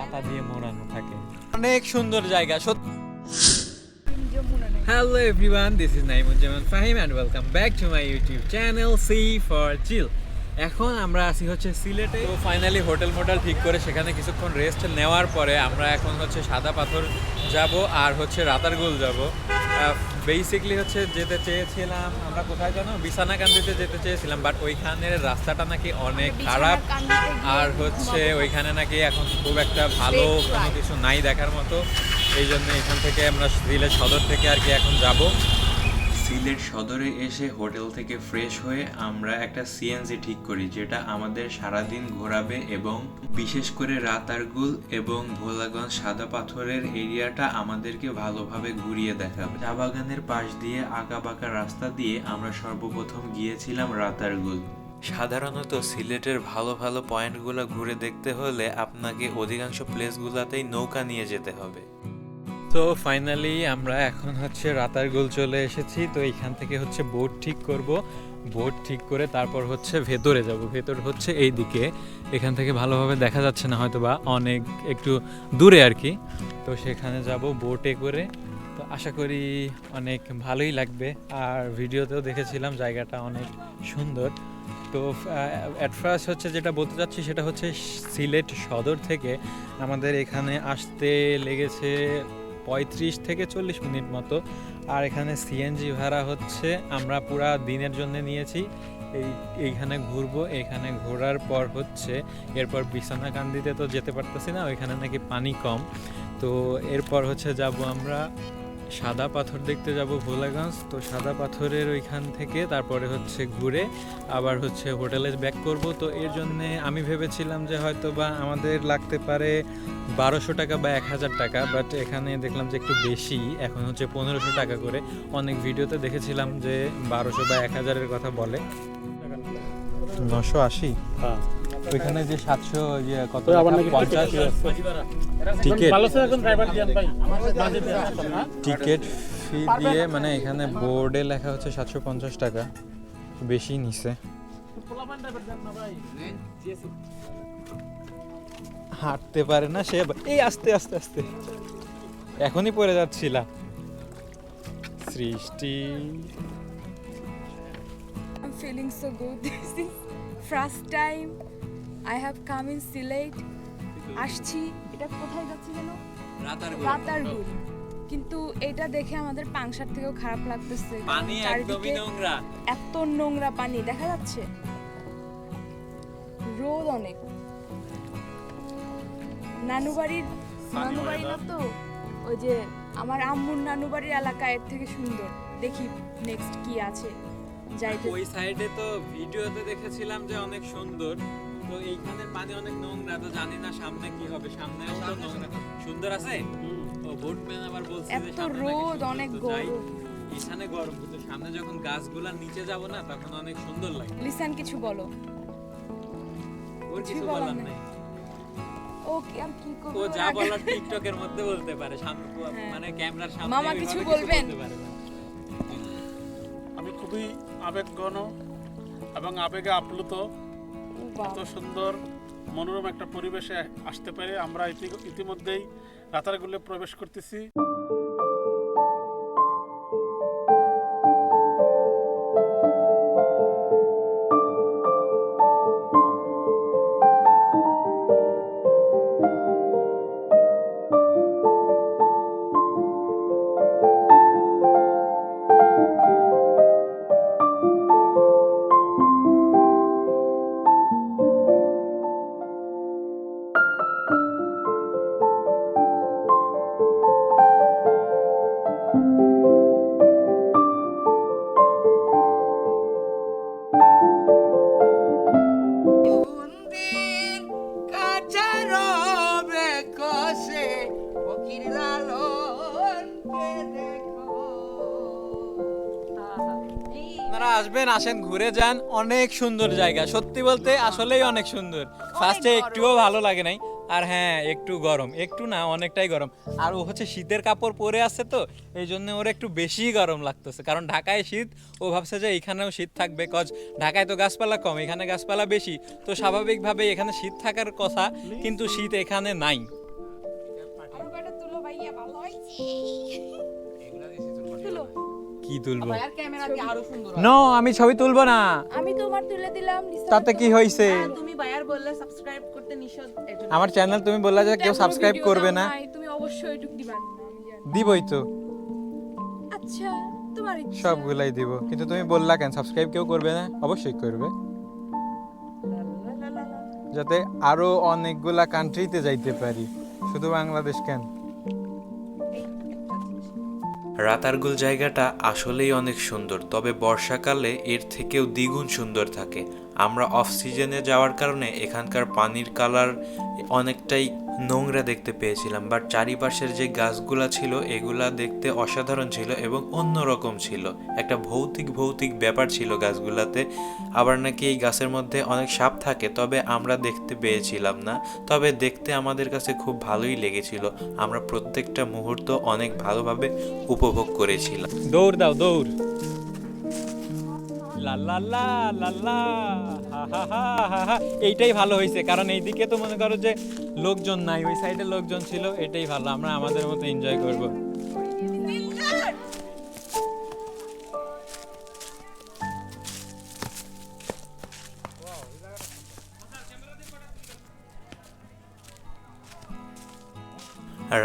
পাতা দিয়ে মোড়ানো থাকে। অনেক সুন্দর জায়গা সত্যি। Hello everyone, this is nayemuzzamanfahim and welcome back to my YouTube channel C for Chill. এখন আমরা আছি হচ্ছে সিলেটে। তো ফাইনালি হোটেল ঠিক করে সেখানে কিছুক্ষণ রেস্ট নেওয়ার পরে আমরা এখন হচ্ছে সাদা পাথর যাব আর হচ্ছে রাতারগুল যাব। বেসিকলি হচ্ছে যেতে চেয়েছিলাম আমরা কোথায় জানো, বিছানাকান্দিতে যেতে চেয়েছিলাম, বাট ওইখানের রাস্তাটা নাকি অনেক খারাপ আর হচ্ছে ওইখানে নাকি এখন খুব একটা ভালো কোনো কিছু নাই দেখার মতো। এই জন্য এখান থেকে আমরা সিলেট সদর থেকে আর কি এখন যাব। সিলেট সদরে এসে হোটেল থেকে ফ্রেশ হয়ে আমরা একটা সিএনজি ঠিক করি, যেটা আমাদের সারাদিন ঘোরাবে এবং বিশেষ করে রাতারগুল এবং ভোলাগঞ্জ সাদা পাথরের এরিয়াটা আমাদেরকে ভালোভাবে ঘুরিয়ে দেখাবে। চা বাগানের পাশ দিয়ে আঁকাবাঁকা রাস্তা দিয়ে আমরা সর্বপ্রথম গিয়েছিলাম রাতারগুল। সাধারণত সিলেটের ভালো ভালো পয়েন্টগুলো ঘুরে দেখতে হলে আপনাকে অধিকাংশ প্লেসগুলোতেই নৌকা নিয়ে যেতে হবে। তো ফাইনালি আমরা এখন হচ্ছে রাতারগুল চলে এসেছি। তো এইখান থেকে হচ্ছে বোট ঠিক করব, বোট ঠিক করে তারপর হচ্ছে ভেতরে যাব। ভেতর হচ্ছে এই দিকে, এখান থেকে ভালোভাবে দেখা যাচ্ছে না হয়তো বা অনেক একটু দূরে আর কি। তো সেখানে যাব বোটে করে। তো আশা করি অনেক ভালোই লাগবে। আর ভিডিওতেও দেখেছিলাম জায়গাটা অনেক সুন্দর। তো অ্যাট ফার্স্ট হচ্ছে যেটা বলতে চাচ্ছি সেটা হচ্ছে সিলেট সদর থেকে আমাদের এখানে আসতে লেগেছে 35 থেকে 40 মিনিট মতো। আর এখানে সিএনজি ভাড়া হচ্ছে আমরা পুরা দিনের জন্য নিয়েছি। এইখানে ঘুরবো, এইখানে ঘোরার পর হচ্ছে এরপর বিছানাকান্দিতে তো যেতে পারতেছি না, ওইখানে নাকি পানি কম। তো এরপর হচ্ছে যাব আমরা সাদা পাথর দেখতে যাব ভোলাগঞ্জ। তো সাদা পাথরের ওইখান থেকে তারপরে হচ্ছে ঘুরে আবার হচ্ছে হোটেলে ব্যাক করব। তো এর জন্যে আমি ভেবেছিলাম যে হয়তো বা আমাদের লাগতে পারে 1200 টাকা বা 1000 টাকা, বাট এখানে দেখলাম যে একটু বেশি, এখন হচ্ছে 1500 টাকা করে। অনেক ভিডিওতে দেখেছিলাম যে 1200 বা 1000-এর কথা বলে। 980 ওইখানে যে 700 কত 50 টিকিট টিকিট ফি দিয়ে, মানে এখানে বোর্ডে লেখা হচ্ছে 750 টাকা, বেশি নিছে। হাঁটতে পারে না সে, এই আস্তে আস্তে আস্তে এখনই পড়ে যাচ্ছিলাম। সৃষ্টি I'm feeling so good. This is first time I have come in Sylhet. আসছি, এটা কোথায় যাচ্ছি যেন? রাতারগুল। কিন্তু এটা দেখে আমাদের পাংশার থেকেও খারাপ লাগতেছে। পানি একদমই নোংরা, এত নোংরা পানি দেখা যাচ্ছে, রোদ অনেক। নানুবাড়ি না তো, ওই যে আমার আম্মুর নানুবাড়ির এলাকা এর থেকে সুন্দর। দেখি নেক্সট কি আছে। ওই সাইডে তো ভিডিওতে দেখেছিলাম যে অনেক সুন্দর, তো এইখানের পানি অনেক নোংরা। তো জানি না সামনে কি হবে, সামনেও তো নোংরা। সুন্দর আছে তো বোটম্যান আবার বলছে যে এত রোদ, অনেক গরম। এখানে গরম, কিন্তু সামনে যখন গাছগুলা নিচে যাব না তখন অনেক সুন্দর লাগে। লিসেন কিছু বলো। ওর কিছু বলার নাই। ওকে আর কি করব, ও যা বলার টিকটকের মধ্যে বলতে পারে, সামনে মানে ক্যামেরার সামনে। মামা কিছু বলবেন? আমি খুবই আবেগঘন এবং আবেগে আপ্লুত। এত সুন্দর মনোরম একটা পরিবেশে আসতে পেরে আমরা ইতিমধ্যেই রাতারগুলে প্রবেশ করতেছি। আসবেন, আসেন, ঘুরে যান, অনেক সুন্দর জায়গা। সত্যি বলতে আসলেই অনেক সুন্দর। ফার্স্টে একটুও ভালো লাগে নাই, আর হ্যাঁ একটু গরম, একটু না অনেকটাই গরম। আর ও হচ্ছে শীতের কাপড় পরে আসছে, তো এই জন্য ওর একটু বেশি গরম লাগতেছে। কারণ ঢাকায় শীত, ও ভাবছে যে এখানেও শীত থাকবে, কজ ঢাকায় তো গাছপালা কম, এখানে গাছপালা বেশি। তো স্বাভাবিকভাবে এখানে শীত থাকার কথা, কিন্তু শীত এখানে নাই। তুলো। কি তুলবো? ভাইয়ার ক্যামেরা কি আরো সুন্দর নো, আমি ছবি তুলবো না। আমি তোমার তুলে দিলাম নিশা। তাতে কি হইছে? তুমি ভাইয়ার বললে সাবস্ক্রাইব করতে নিষেধ এজন্য আমার চ্যানেল তুমি বললা যে কেউ সাবস্ক্রাইব করবে না। তুমি অবশ্যই এটুক দিবা না, আমি জানি। দিবই তো, আচ্ছা তোমার ইচ্ছা। সবগুলাই দিব, কিন্তু তুমি বললা কেন সাবস্ক্রাইব কেউ করবে না? অবশ্যই করবে, যাতে আরো অনেকগুলা কান্ট্রিতে যাইতে পারি, শুধু বাংলাদেশ কেন। রাতারগুল জায়গাটা আসলেই অনেক সুন্দর, তবে বর্ষাকালে এর থেকেও দ্বিগুণ সুন্দর থাকে। আমরা অফ সিজনে যাওয়ার কারণে এখানকার পানির কালার অনেকটাই নোংরা দেখতে পেয়েছিলাম, বাট চারিপাশের যে গাছগুলা ছিল এগুলা দেখতে অসাধারণ ছিল এবং অন্যরকম ছিল। একটা ভৌতিক ব্যাপার ছিল গাছগুলাতে। আবার নাকি এই গাছের মধ্যে অনেক সাপ থাকে, তবে আমরা দেখতে পেয়েছিলাম না। তবে দেখতে আমাদের কাছে খুব ভালোই লেগেছিল। আমরা প্রত্যেকটা মুহূর্ত অনেক ভালোভাবে উপভোগ করেছিলাম। দৌড় দাও, দৌড়। লা লা লা লা লা, হা হা হা হা হা। এইটাই ভালো হয়েছে, কারণ এইদিকে তো মনে করো যে লোকজন নাই, ওই সাইডে লোকজন ছিল। এটাই ভালো, আমরা আমাদের মতো এনজয় করব।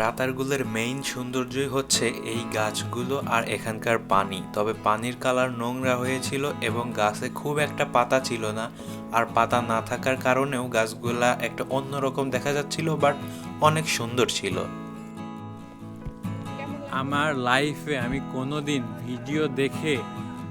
রাতারগুলের মেইন সৌন্দর্যই হচ্ছে এই গাছগুলো আর এখানকার পানি। তবে পানির কালার নোংরা হয়েছিল এবং গাছে খুব একটা পাতা ছিল না, আর পাতা না থাকার কারণেও গাছগুলা একটা অন্যরকম দেখা যাচ্ছিল, বাট অনেক সুন্দর ছিল। আমার লাইফে আমি কোনোদিন ভিডিও দেখে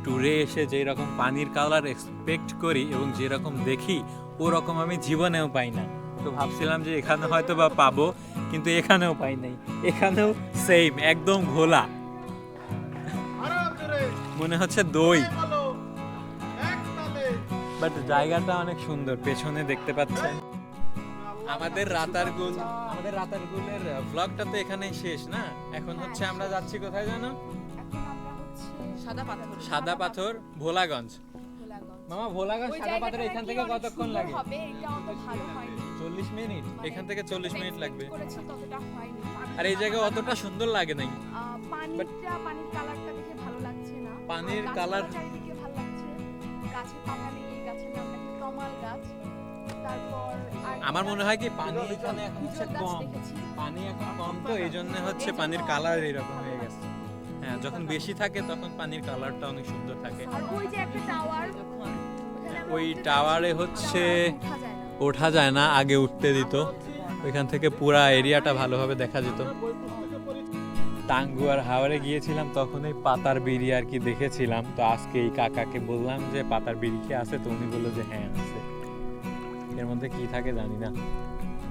ট্যুরে এসে যেই রকম পানির কালার এক্সপেক্ট করি এবং যেরকম দেখি ওরকম আমি জীবনেও পাই না। তো ভাবছিলাম যে এখানে হয়তো বা পাবো, কিন্তু এখানেও পাই নাই। এখানেও সেম, একদম ঘোলা, মনে হচ্ছে দই। বাট জায়গাটা অনেক সুন্দর, পেছনে দেখতে পাচ্ছেন। আমাদের রাতারগুলের ব্লগটা তো এখানেই শেষ না। এখন হচ্ছে আমরা যাচ্ছি কোথায় জানো? এখন আমরা হচ্ছে সাদা পাথর, ভোলাগঞ্জ। ভোলাগঞ্জ। মামা, ভোলাগঞ্জ ওই সাদা পাথর জায়গাটা এখান নাকি থেকে অনেক কতক্ষণ সুন্দর লাগে? হবে, এটা অত ভালো হয়নি। 40 মিনিট, এখান থেকে 40 মিনিট লাগবে। করেছি ততটা হয়নি। আর এই জায়গা অতটা সুন্দর লাগে নাই। পানির কালারটা দেখে ভালো লাগছে না। পানির আর কালার গাছপালা চারিদিকে ভালো লাগছে। গাছের পাতা নেই, এই গাছের নাম নাকি তমাল গাছ। তারপর আমার মনে হয় কি পানি এখানে এখন হচ্ছে গাছ কম, দেখেছি। পানি এখন কম, তো এই জন্য হচ্ছে পানির কালার এরকম হয়ে গেছে। হ্যাঁ, যখন বেশি থাকে তখন পানির কালারটা অনেক সুন্দর থাকে। আর ওই যে একটা টাওয়ার, ওই টাওয়ারে হচ্ছে ওঠা যায় না। ওঠা যায় না, আগে উঠতে দিত। ওইখান থেকে পুরা এরিয়াটা ভালোভাবে দেখা যেত। টাঙ্গু আর হাওড়ে গিয়েছিলাম, তখন এই পাতার বিড়ি আর কি দেখেছিলাম। তো আজকে এই কাকাকে বললাম যে পাতার বিড়ি কি আছে, তো উনি বললো যে হ্যাঁ আছে। এর মধ্যে কি থাকে জানি না,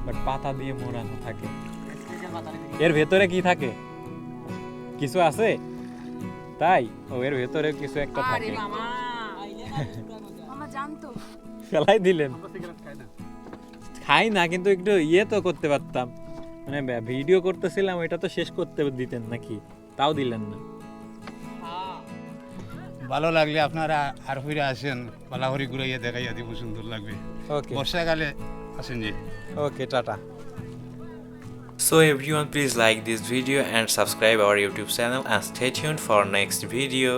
বাট পাতা দিয়ে মোড়ানো থাকে। এর ভেতরে কি থাকে? কিছু আছে তাই? ও, এর ভেতরে কিছু একটা আরে থাকে। মামা মামা জানতো। ফেলাই দিলেন? খাই না, কিন্তু একটু ইয়ে তো করতে পারতাম, মানে ভিডিও করতেছিলাম, ওইটা তো শেষ করতে দিতেন নাকি? তাও দিলেন না। ভালো লাগলে আপনারা আর ফিরে আসেন, পালাহরি ঘুরাইয়া দেখাইয়া দিব, সুন্দর লাগবে। ওকে, বর্ষাকালে আসেন যে। ওকে, tata. So everyone, please like this video and subscribe our YouTube channel and stay tuned for next video.